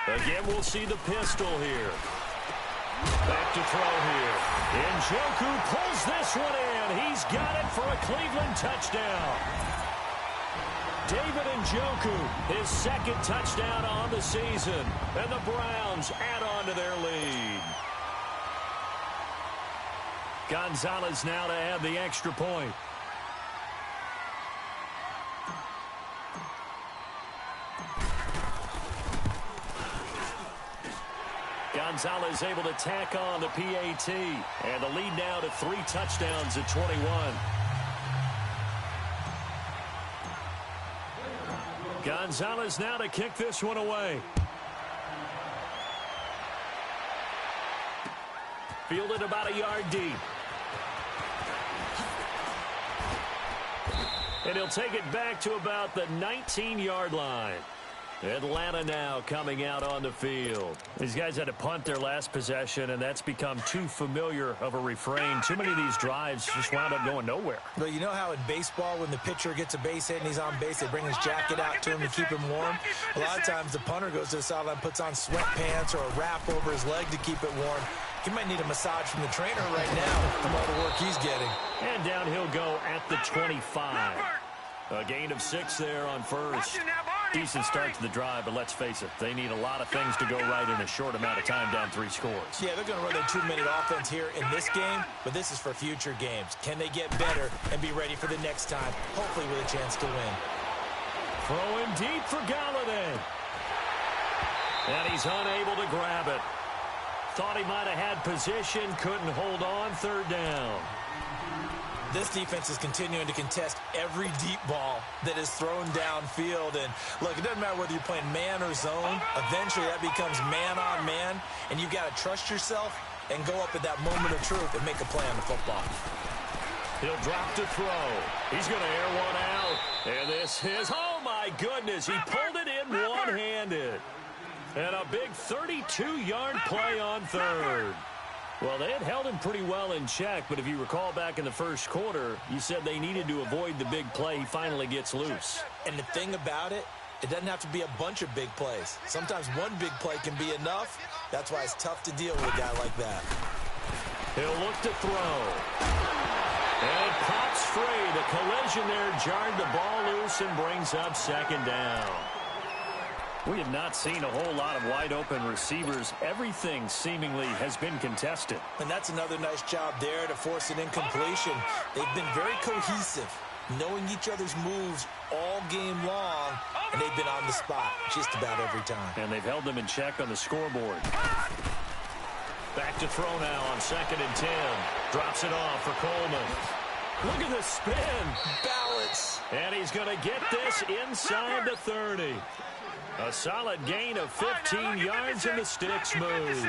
Again, we'll see the pistol here. Back to throw here. Njoku pulls this one in. He's got it for a Cleveland touchdown. David Njoku, his 2nd touchdown on the season. And the Browns add on to their lead. Gonzalez now to add the extra point. Gonzalez able to tack on the PAT. And the lead now to 3 touchdowns at 21. Gonzalez now to kick this one away. Fielded about a yard deep. And he'll take it back to about the 19-yard line. Atlanta now coming out on the field. These guys had to punt their last possession, and that's become too familiar of a refrain. Too many of these drives just wound up going nowhere. But you know how in baseball, when the pitcher gets a base hit and he's on base, they bring his jacket out to him to keep him warm? A lot of times the punter goes to the sideline, puts on sweatpants or a wrap over his leg to keep it warm. He might need a massage from the trainer right now from all the work he's getting. And down he'll go at the 25. A gain of 6 there on first. Decent start to the drive, but let's face it, they need a lot of things to go right in a short amount of time, down 3 scores. Yeah, they're going to run their 2-minute offense here in this game, but this is for future games. Can they get better and be ready for the next time, hopefully with a chance to win? Throwing deep for Galladay. And he's unable to grab it. Thought he might have had position, couldn't hold on, 3rd down. This defense is continuing to contest every deep ball that is thrown downfield. And, look, it doesn't matter whether you're playing man or zone. Eventually, that becomes man-on-man, and you've got to trust yourself and go up at that moment of truth and make a play on the football. He'll drop to throw. He's going to air one out. And this is, oh, my goodness, he pulled it in one-handed. And a big 32-yard play on 3rd. Well, they had held him pretty well in check, but if you recall back in the first quarter, you said they needed to avoid the big play. He finally gets loose. And the thing about it, it doesn't have to be a bunch of big plays. Sometimes one big play can be enough. That's why it's tough to deal with a guy like that. He'll look to throw. And it pops free. The collision there jarred the ball loose and brings up 2nd down. We have not seen a whole lot of wide-open receivers. Everything seemingly has been contested. And that's another nice job there to force an incompletion. They've been very cohesive, knowing each other's moves all game long, and they've been on the spot just about every time. And they've held them in check on the scoreboard. Back to throw now on 2nd and 10. Drops it off for Coleman. Look at the spin. Balance. And he's going to get this inside the 30. A solid gain of 15 yards, and the sticks move.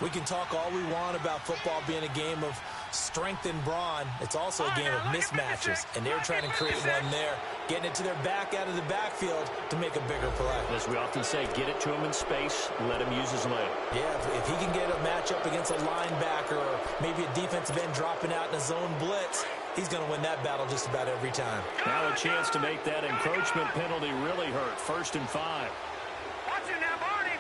We can talk all we want about football being a game of strength and brawn. It's also a game of mismatches, and they're trying to create one there, getting it to their back out of the backfield to make a bigger play. As we often say, get it to him in space, let him use his leg. Yeah, if he can get a matchup against a linebacker or maybe a defensive end dropping out in a zone blitz, he's going to win that battle just about every time. Now a chance to make that encroachment penalty really hurt. 1st and 5. Watch it now, Barney.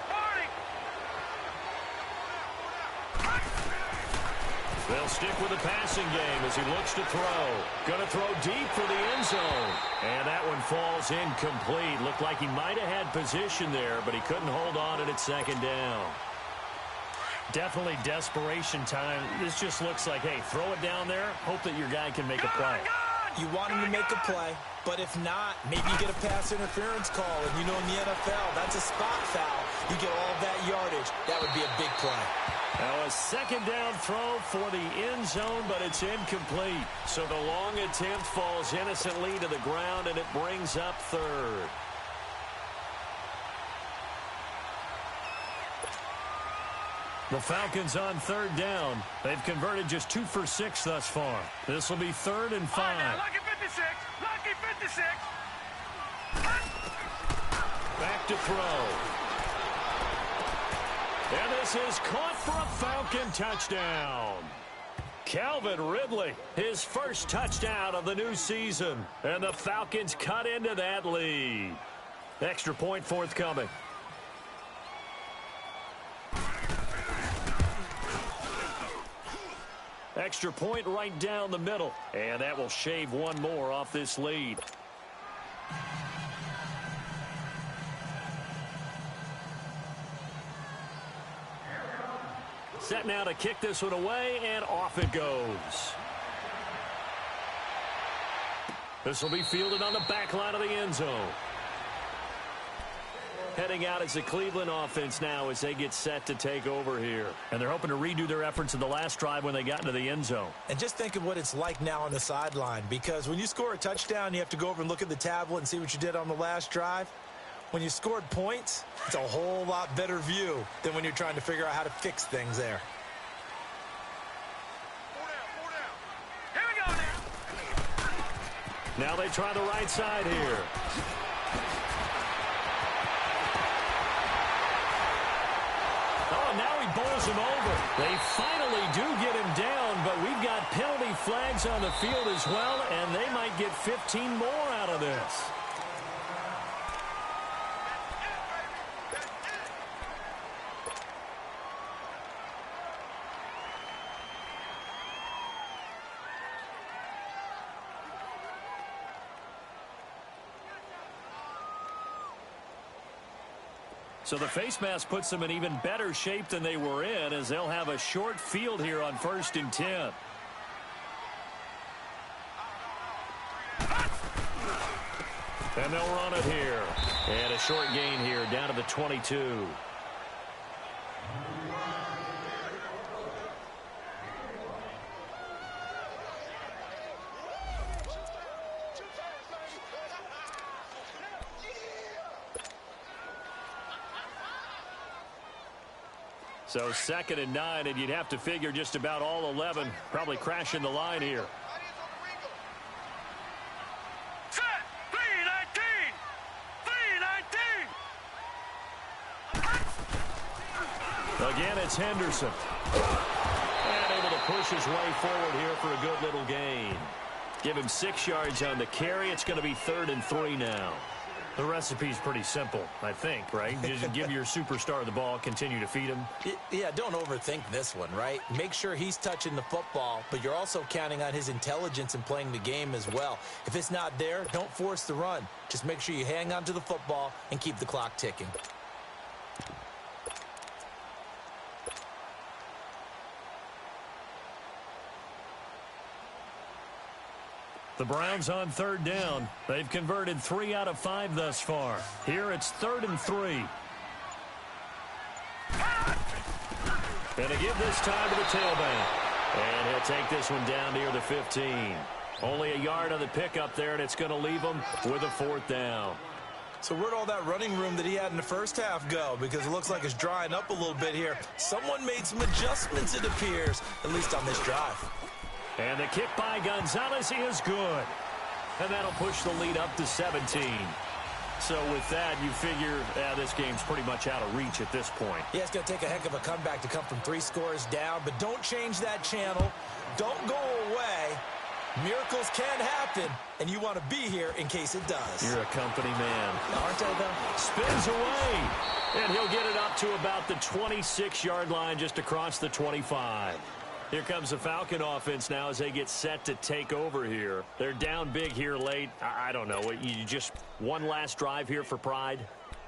They'll stick with the passing game as he looks to throw. Going to throw deep for the end zone. And that one falls incomplete. Looked like he might have had position there, but he couldn't hold on at 2nd down. Definitely desperation time. This just looks like, hey, throw it down there. Hope that your guy can make a play. You want him to make a play, but if not, maybe you get a pass interference call. And you know in the NFL, that's a spot foul. You get all that yardage. That would be a big play. Now a 2nd down throw for the end zone, but it's incomplete. So the long attempt falls innocently to the ground, and it brings up 3rd. The Falcons on 3rd down. They've converted just 2 for 6 thus far. This will be 3rd and 5. Lucky 56. Lucky 56. Back to throw. And this is caught for a Falcon touchdown. Calvin Ridley, his first touchdown of the new season. And the Falcons cut into that lead. Extra point forthcoming. Extra point right down the middle. And that will shave one more off this lead. Set now to kick this one away, and off it goes. This will be fielded on the back line of the end zone. Heading out as the Cleveland offense now as they get set to take over here. And they're hoping to redo their efforts in the last drive when they got into the end zone. And just think of what it's like now on the sideline, because when you score a touchdown, you have to go over and look at the tablet and see what you did on the last drive. When you scored points, it's a whole lot better view than when you're trying to figure out how to fix things there. Here we go now. Now they try the right side here. Oh, now he bowls him over. They finally do get him down, but we've got penalty flags on the field as well, and they might get 15 more out of this. So the face mask puts them in even better shape than they were in, as they'll have a short field here on 1st and 10. And they'll run it here. And a short gain here down to the 22. So 2nd and 9, and you'd have to figure just about all 11 probably crashing the line here. Set. 319. 319. Again, it's Henderson. And able to push his way forward here for a good little gain. Give him 6 yards on the carry. It's going to be 3rd and 3 now. The recipe's pretty simple, I think, right? Just give your superstar the ball, continue to feed him. Yeah, don't overthink this one, right? Make sure he's touching the football, but you're also counting on his intelligence in playing the game as well. If it's not there, don't force the run. Just make sure you hang on to the football and keep the clock ticking. The Browns on 3rd down. They've converted 3 out of 5 thus far. Here it's 3rd and 3. And to give this time to the tailback. And he'll take this one down near the 15. Only a yard on the pickup there, and it's going to leave them with a 4th down. So where'd all that running room that he had in the first half go? Because it looks like it's drying up a little bit here. Someone made some adjustments, it appears, at least on this drive. And the kick by Gonzalez is good. And that'll push the lead up to 17. So with that, you figure this game's pretty much out of reach at this point. Yeah, it's going to take a heck of a comeback to come from 3 scores down, but don't change that channel. Don't go away. Miracles can happen, and you want to be here in case it does. You're a company man. Aren't I, though? Spins away, and he'll get it up to about the 26-yard line just across the 25. Here comes the Falcon offense now as they get set to take over here. They're down big here late. I don't know. You just one last drive here for pride?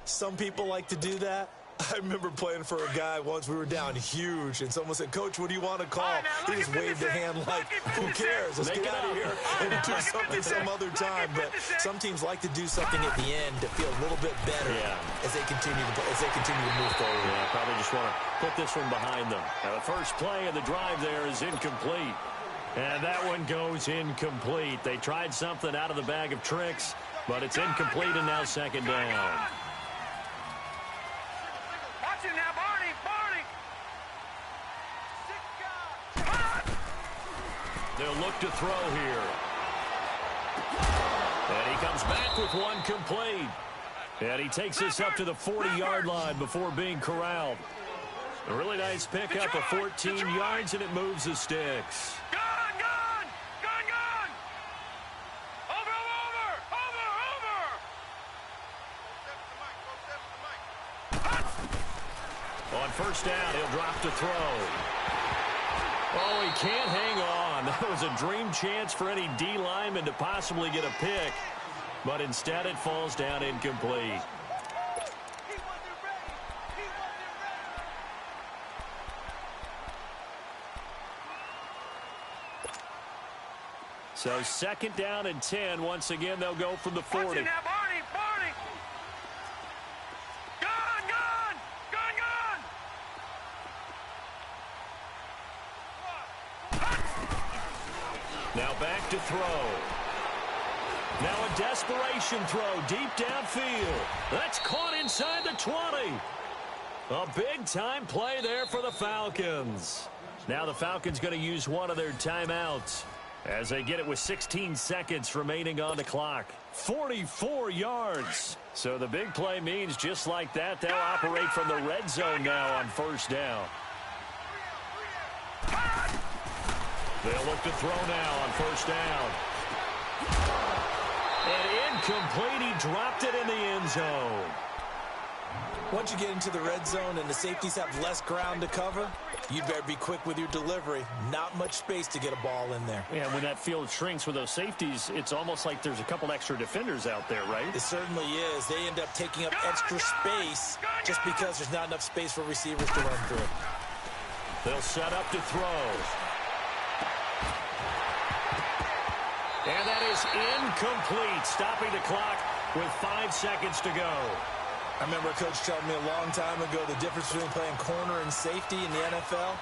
Some people like to do that. I remember playing for a guy once. We were down huge, and someone said, "Coach, what do you want to call?" He just waved a hand like, "Who cares? Let's get out of here and do something some other time." But some teams like to do something at the end to feel a little bit better as they continue to move forward. Yeah, probably just want to put this one behind them. Now, the first play of the drive there is incomplete. And that one goes incomplete. They tried something out of the bag of tricks, but it's incomplete, and now second down. Now, Barney! They'll look to throw here. And he comes back with one complete. And he takes this up to the 40-yard line before being corralled. A really nice pickup of 14 yards, and it moves the sticks. Gone! On first down, he'll drop to throw. Oh, he can't hang on. That was a dream chance for any D lineman to possibly get a pick. But instead, it falls down incomplete. So second down and 10. Once again, they'll go from the 40. Now, Barney! Now back to throw. Now a desperation throw deep downfield. That's caught inside the 20. A big-time play there for the Falcons. Now the Falcons going to use one of their timeouts as they get it with 16 seconds remaining on the clock. 44 yards. So the big play means just like that, they'll operate from the red zone now on first down. They'll look to throw now on first down. And incomplete. He dropped it in the end zone. Once you get into the red zone and the safeties have less ground to cover, you better be quick with your delivery. Not much space to get a ball in there. Yeah, when that field shrinks with those safeties, it's almost like there's a couple extra defenders out there, right? It certainly is. They end up taking up extra space just because there's not enough space for receivers to run through. They'll set up to throw. And that is incomplete, stopping the clock with 5 seconds to go. I remember a coach telling me a long time ago the difference between playing corner and safety in the NFL.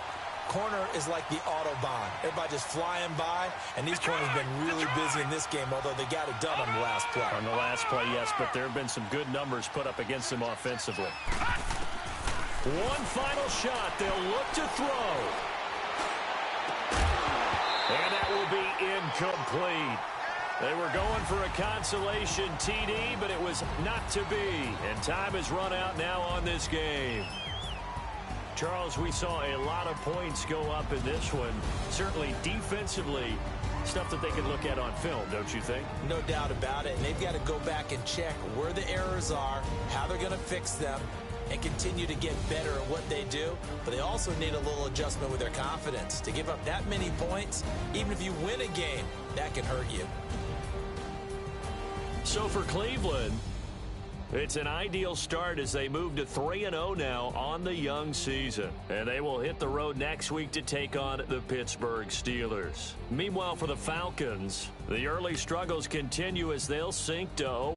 Corner is like the Autobahn. Everybody just flying by, and these corners have been really busy in this game, although they got it done on the last play. On the last play, yes, but there have been some good numbers put up against them offensively. One final shot. They'll look to throw. And that will be incomplete. They were going for a consolation TD, but it was not to be. And time has run out now on this game. Charles, we saw a lot of points go up in this one. Certainly defensively, stuff that they can look at on film, don't you think? No doubt about it. And they've got to go back and check where the errors are, how they're going to fix them, and continue to get better at what they do. But they also need a little adjustment with their confidence. To give up that many points, even if you win a game, that can hurt you. So for Cleveland, it's an ideal start as they move to 3-0 now on the young season. And they will hit the road next week to take on the Pittsburgh Steelers. Meanwhile, for the Falcons, the early struggles continue as they'll sink to 0.